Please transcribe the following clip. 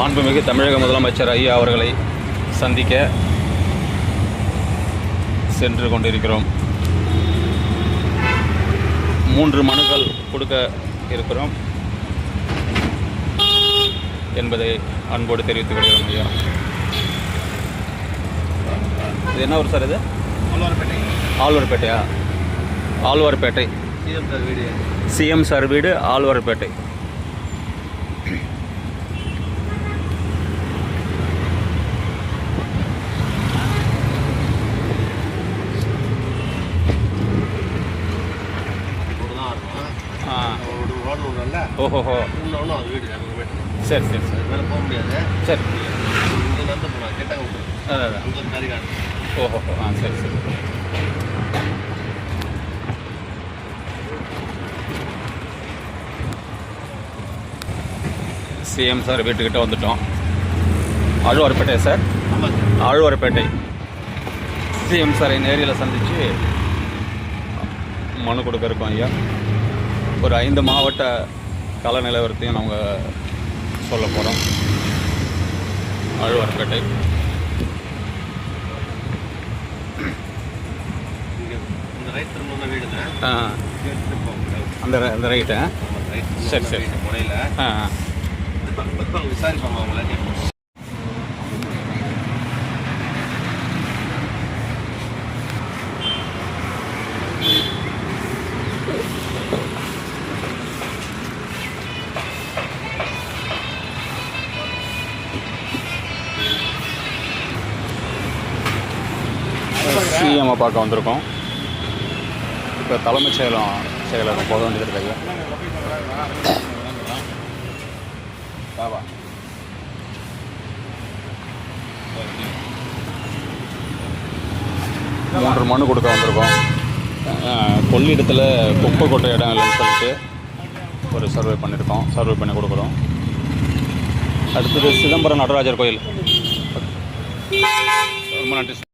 மாண்புமிகு தமிழக முதலமைச்சர் ஐயா அவர்களை சந்திக்க சென்று கொண்டிருக்கிறோம். 3 மனுக்கள் கொடுக்க இருக்கிறோம் என்பதை அன்போடு தெரிவித்துக் கொள்கிறோம் ஐயா. இது என்ன ஊர் சார்? இது ஆழ்வார்பேட்டையா? ஆழ்வார்பேட்டை சிஎம் சார் வீடு ஆழ்வார்பேட்டை. ஓஹோஹோ, சரி சரி சரி, போக முடியாது. சரி, ஓஹோஹோ, சரி சரி. சிஎம் சார் வீட்டுக்கிட்ட வந்துட்டோம். ஆழ்வார்பேட்டை சார், ஆழ்வார்பேட்டை. சிஎம் சாரை நேரில் சந்தித்து மனு கொடுக்க இருக்கோம் ஐயா. ஒரு 5 மாவட்ட கள நிலவரத்தையும் நம்ம சொல்ல போகிறோம். ஆழ்வார்பேட்டை அந்த ரைட்டு. சரி சரி, முனையில் விசாரிப்பாங்க அவங்கள. சிஎம்ஐ பார்க்க வந்திருக்கோம். இப்போ தலைமைச் செயலகம் போக வேண்டியது இருக்கு ஐயா. 3 மனு கொடுக்க வந்திருக்கோம். கொள்ளிடத்தில் குப்பை கொட்டை இடம் இல்லைன்னு சொல்லிட்டு ஒரு சர்வே பண்ணியிருக்கோம். சர்வே பண்ணி கொடுக்குறோம். அடுத்தது சிதம்பரம் நடராஜர் கோயில். ரொம்ப நன்றி.